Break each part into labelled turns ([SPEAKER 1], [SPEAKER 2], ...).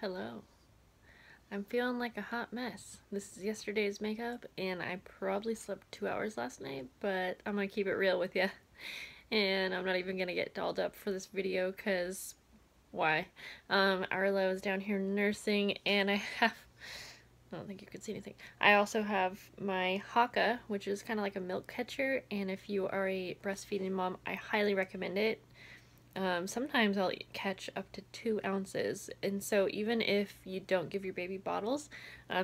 [SPEAKER 1] Hello. I'm feeling like a hot mess. This is yesterday's makeup, and I probably slept 2 hours last night, but I'm gonna keep it real with you. And I'm not even gonna get dolled up for this video, because why? Arlo is down here nursing, and I don't think you can see anything. I also have my Haka, which is kind of like a milk catcher, and if you are a breastfeeding mom, I highly recommend it. Sometimes I'll catch up to 2 ounces, and so even if you don't give your baby bottles,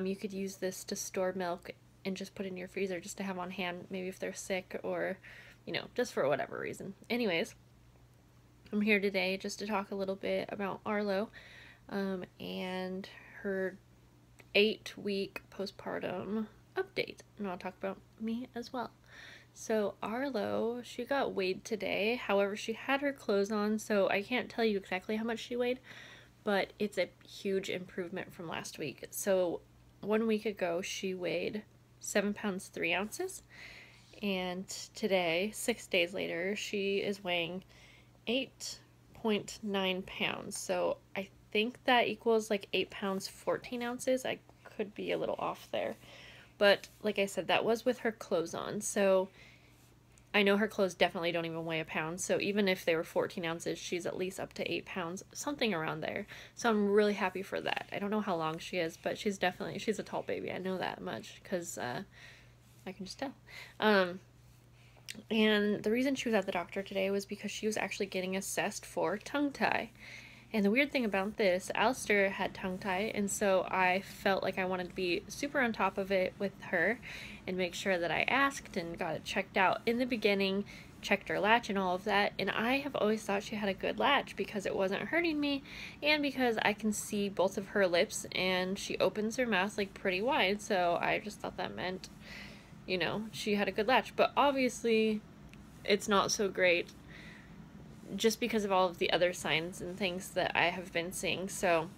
[SPEAKER 1] you could use this to store milk and just put it in your freezer just to have on hand, maybe if they're sick or, just for whatever reason. Anyways, I'm here today just to talk a little bit about Arlo and her 8-week postpartum update, and I'll talk about me as well. So Arlo, she got weighed today. However, she had her clothes on, so I can't tell you exactly how much she weighed, but it's a huge improvement from last week. So 1 week ago, she weighed 7 pounds 3 ounces, and today, 6 days later, she is weighing 8.9 pounds. So I think that equals like 8 pounds 14 ounces. I could be a little off there. But like I said, that was with her clothes on. So I know her clothes definitely don't even weigh a pound. So even if they were 14 ounces, she's at least up to 8 pounds, something around there. So I'm really happy for that. I don't know how long she is, but she's a tall baby. I know that much because I can just tell. And the reason she was at the doctor today was because she was actually getting assessed for tongue tie. And the weird thing about this, Alyster had tongue tie, and so I felt like I wanted to be super on top of it with her and make sure that I asked and got it checked out in the beginning, checked her latch and all of that, and I have always thought she had a good latch because it wasn't hurting me and because I can see both of her lips and she opens her mouth like pretty wide, so I just thought that meant, she had a good latch. But obviously it's not so great just because of all of the other signs and things that I have been seeing. So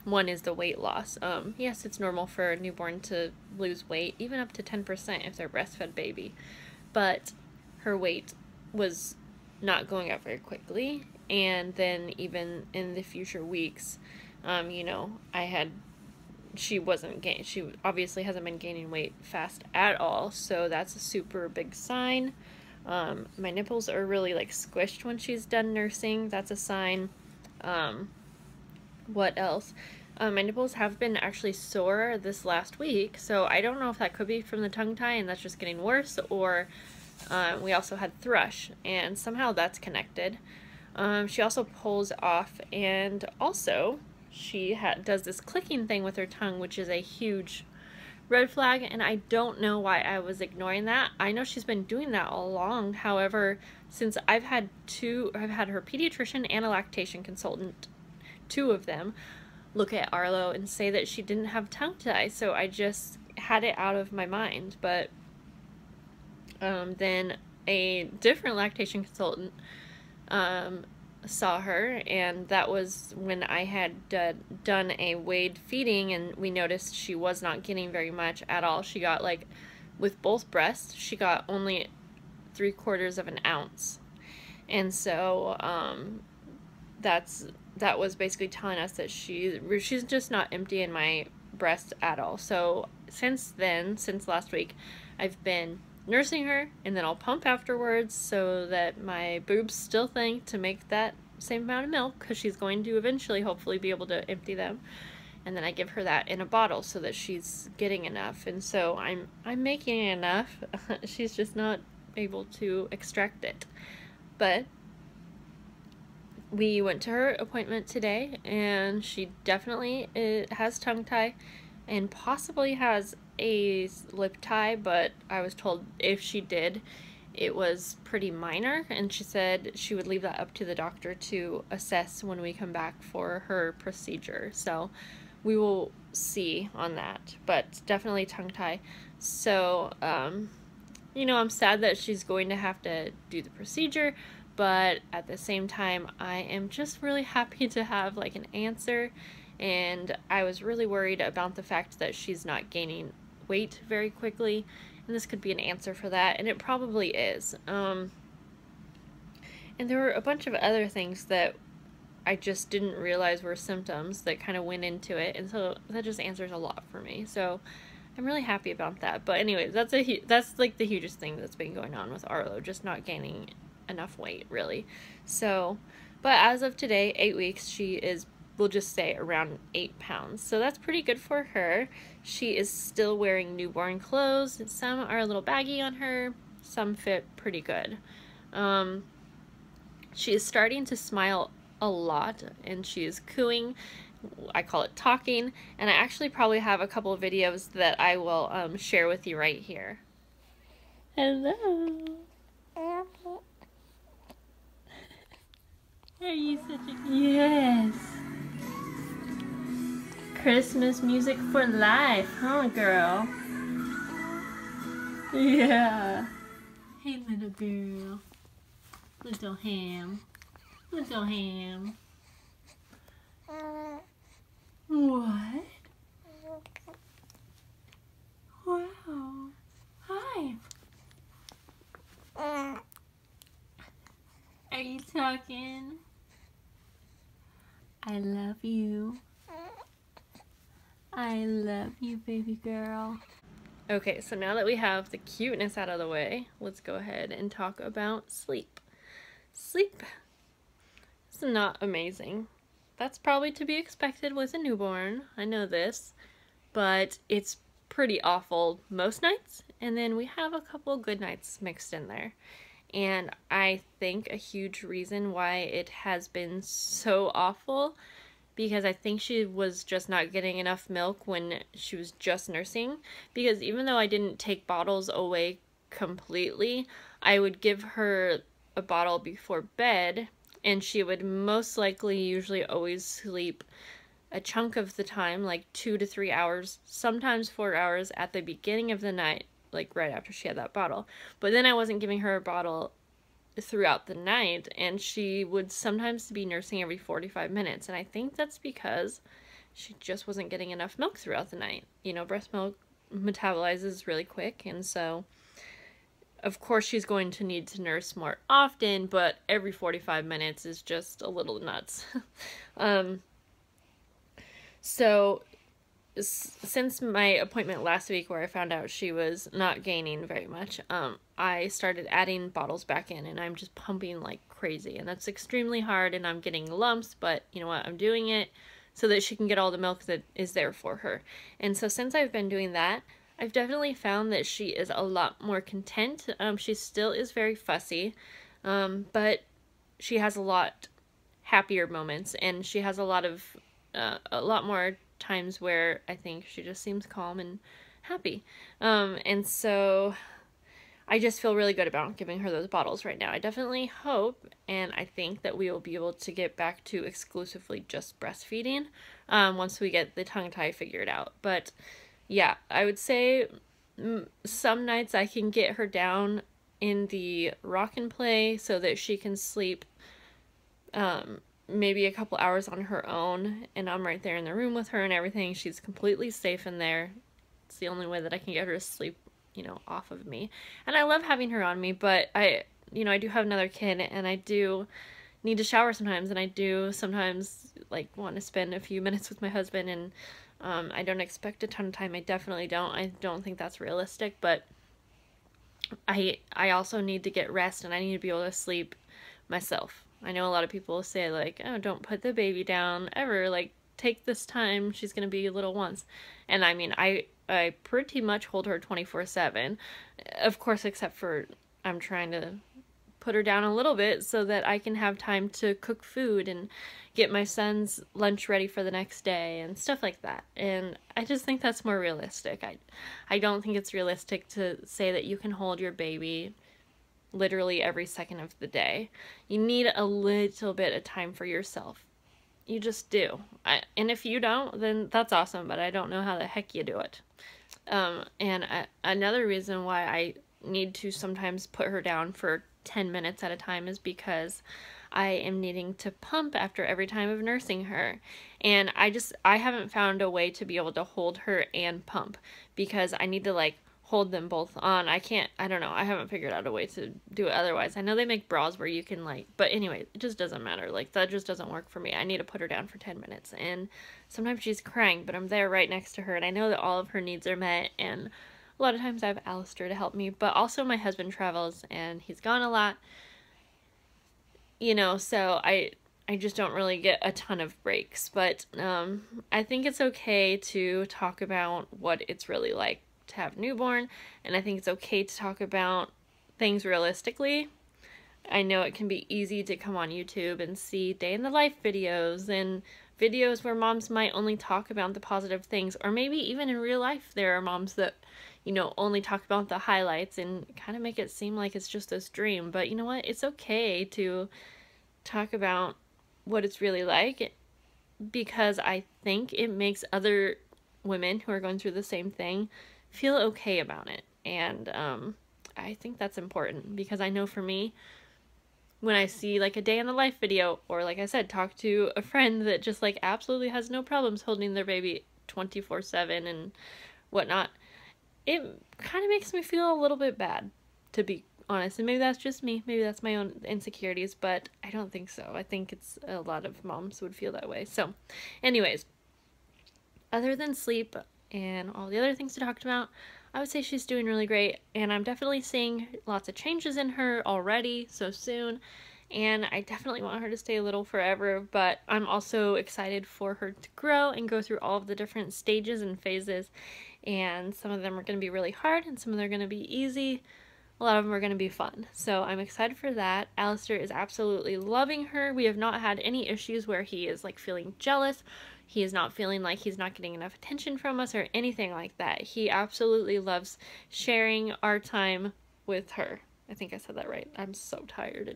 [SPEAKER 1] one is the weight loss. Yes, it's normal for a newborn to lose weight, even up to 10% if they're breastfed baby, but her weight was not going up very quickly. And then even in the future weeks, she obviously hasn't been gaining weight fast at all, so that's a super big sign. My nipples are really like squished when she's done nursing. That's a sign. What else? My nipples have been actually sore this last week, so I don't know if that could be from the tongue tie and that's just getting worse, or we also had thrush and somehow that's connected. She also pulls off, and also she does this clicking thing with her tongue, which is a huge red flag, and I don't know why I was ignoring that. I know she's been doing that all along. However, since I've had her pediatrician and a lactation consultant, 2 of them, look at Arlo and say that she didn't have tongue tie, so I just had it out of my mind. But then a different lactation consultant saw her, and that was when I had done a weighed feeding, and we noticed she was not getting very much at all. She got, like, with both breasts, she got only 3/4 of an ounce, and so that was basically telling us that she's just not empty in my breast at all. So since last week, I've been nursing her, and then I'll pump afterwards so that my boobs still think to make that same amount of milk, because she's going to eventually hopefully be able to empty them, and then I give her that in a bottle so that she's getting enough. And so I'm making enough. She's just not able to extract it. But we went to her appointment today, and she definitely has tongue tie and possibly has a lip tie, but I was told if she did, it was pretty minor, and she said she would leave that up to the doctor to assess when we come back for her procedure. So we will see on that, but definitely tongue tie. So I'm sad that she's going to have to do the procedure, but at the same time, I am just really happy to have like an answer. And I was really worried about the fact that she's not gaining weight very quickly, and this could be an answer for that, and it probably is. And there were a bunch of other things that I just didn't realize were symptoms that kind of went into it, and so that just answers a lot for me. So I'm really happy about that. But anyways, that's like the hugest thing that's been going on with Arlo, just not gaining enough weight, really. So, but as of today, 8 weeks, she is, we'll just say, around 8 pounds. So that's pretty good for her. She is still wearing newborn clothes. Some are a little baggy on her. Some fit pretty good. She is starting to smile a lot, and she is cooing. I call it talking, and I actually probably have a couple of videos that I will share with you right here. Hello. Are you such a... Yes. Christmas music for life, huh, girl? Yeah. Hey, little girl. Little ham. Little ham. What? Wow. Hi. Are you talking? I love you. I love you, baby girl. Okay, so now that we have the cuteness out of the way, let's go ahead and talk about sleep. Sleep is not amazing. That's probably to be expected with a newborn. I know this, but it's pretty awful most nights, and then we have a couple good nights mixed in there. And I think a huge reason why it has been so awful, because I think she was just not getting enough milk when she was just nursing, because even though I didn't take bottles away completely, I would give her a bottle before bed, and she would most likely usually always sleep a chunk of the time, like 2 to 3 hours, sometimes 4 hours at the beginning of the night, like right after she had that bottle. But then I wasn't giving her a bottle throughout the night, and she would sometimes be nursing every 45 minutes, and I think that's because she just wasn't getting enough milk throughout the night. You know, breast milk metabolizes really quick, and so of course she's going to need to nurse more often, but every 45 minutes is just a little nuts. So since my appointment last week where I found out she was not gaining very much, I started adding bottles back in, and I'm just pumping like crazy, and that's extremely hard, and I'm getting lumps, but you know what, I'm doing it so that she can get all the milk that is there for her. And so since I've been doing that, I've definitely found that she is a lot more content. She still is very fussy, but she has a lot happier moments, and she has a lot more times where I think she just seems calm and happy. And so I just feel really good about giving her those bottles right now. I definitely hope, and I think that we will be able to get back to exclusively just breastfeeding once we get the tongue tie figured out. But yeah, I would say some nights I can get her down in the rock and play so that she can sleep maybe a couple hours on her own, and I'm right there in the room with her and everything. She's completely safe in there. It's the only way that I can get her to sleep, you know, off of me. And I love having her on me, but I do have another kid, and I do need to shower sometimes, and I do sometimes like want to spend a few minutes with my husband, and I don't expect a ton of time. I definitely don't. I don't think that's realistic, but I also need to get rest, and I need to be able to sleep myself. I know a lot of people say like, oh, don't put the baby down ever, like take this time, she's gonna be little once. And I mean, I pretty much hold her 24/7, of course, except for I'm trying to put her down a little bit so that I can have time to cook food and get my son's lunch ready for the next day and stuff like that. And I just think that's more realistic. I don't think it's realistic to say that you can hold your baby literally every second of the day. You need a little bit of time for yourself. You just do. And if you don't, then that's awesome, but I don't know how the heck you do it. Another reason why I need to sometimes put her down for 10 minutes at a time is because I am needing to pump after every time of nursing her. And I haven't found a way to be able to hold her and pump, because I need to like hold them both on. I don't know, I haven't figured out a way to do it otherwise. I know they make bras where you can like, but anyway, it just doesn't matter. Like, that just doesn't work for me. I need to put her down for 10 minutes, and sometimes she's crying, but I'm there right next to her, and I know that all of her needs are met, and a lot of times I have Alyster to help me, but also my husband travels, and he's gone a lot, you know, so I just don't really get a ton of breaks. But I think it's okay to talk about what it's really like to have a newborn, and I think it's okay to talk about things realistically. I know it can be easy to come on YouTube and see day in the life videos and videos where moms might only talk about the positive things, or maybe even in real life there are moms that, you know, only talk about the highlights and kind of make it seem like it's just this dream. But you know what? It's okay to talk about what it's really like, because I think it makes other women who are going through the same thing feel okay about it. And I think that's important, because I know for me, when I see like a day in the life video, or like I said, talk to a friend that just like absolutely has no problems holding their baby 24/7 and whatnot, it kind of makes me feel a little bit bad, to be honest. And maybe that's just me, maybe that's my own insecurities, but I don't think so. I think it's a lot of moms would feel that way. So anyways, other than sleep and all the other things we talked about, I would say she's doing really great, and I'm definitely seeing lots of changes in her already so soon, and I definitely want her to stay little forever, but I'm also excited for her to grow and go through all of the different stages and phases, and some of them are going to be really hard, and some of them are going to be easy. A lot of them are going to be fun, so I'm excited for that. Alyster is absolutely loving her. We have not had any issues where he is like feeling jealous. He is not feeling like he's not getting enough attention from us or anything like that. He absolutely loves sharing our time with her. I think I said that right. I'm so tired.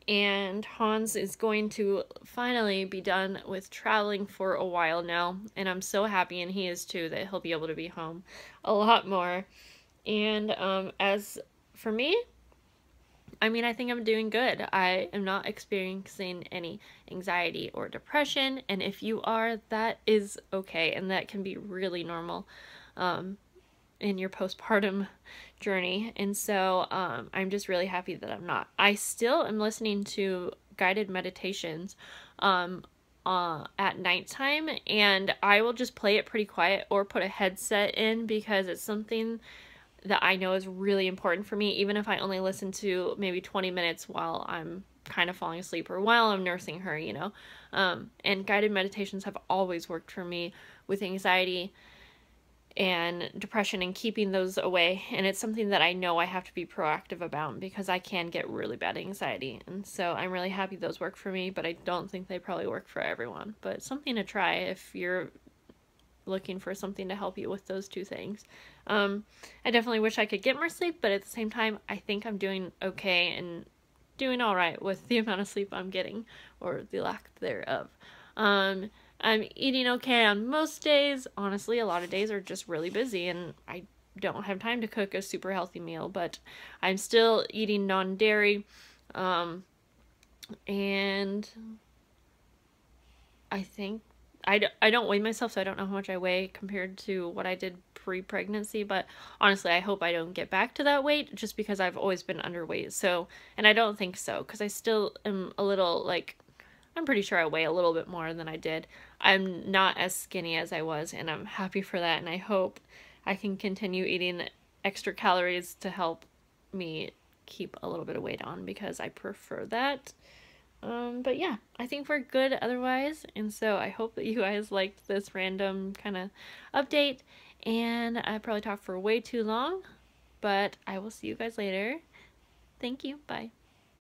[SPEAKER 1] And Hans is going to finally be done with traveling for a while now, and I'm so happy, and he is too, that he'll be able to be home a lot more. And as for me, I mean, I think I'm doing good. I am not experiencing any anxiety or depression, and if you are, that is okay, and that can be really normal in your postpartum journey. And so I'm just really happy that I'm not. I still am listening to guided meditations at nighttime, and I will just play it pretty quiet or put a headset in, because it's something that I know is really important for me, even if I only listen to maybe 20 minutes while I'm kind of falling asleep or while I'm nursing her, you know. And guided meditations have always worked for me with anxiety and depression and keeping those away. And it's something that I know I have to be proactive about, because I can get really bad anxiety. And so I'm really happy those work for me, but I don't think they probably work for everyone. But something to try if you're looking for something to help you with those two things. I definitely wish I could get more sleep, but at the same time, I think I'm doing okay and doing all right with the amount of sleep I'm getting, or the lack thereof. I'm eating okay on most days. Honestly, a lot of days are just really busy, and I don't have time to cook a super healthy meal, but I'm still eating non-dairy, and I think I don't weigh myself, so I don't know how much I weigh compared to what I did pre-pregnancy, but honestly, I hope I don't get back to that weight, just because I've always been underweight. So, and I don't think so, because I still am a little, like, I'm pretty sure I weigh a little bit more than I did. I'm not as skinny as I was, and I'm happy for that, and I hope I can continue eating extra calories to help me keep a little bit of weight on, because I prefer that. But yeah, I think we're good otherwise, and so I hope that you guys liked this random kind of update, and I probably talked for way too long, but I will see you guys later. Thank you, bye.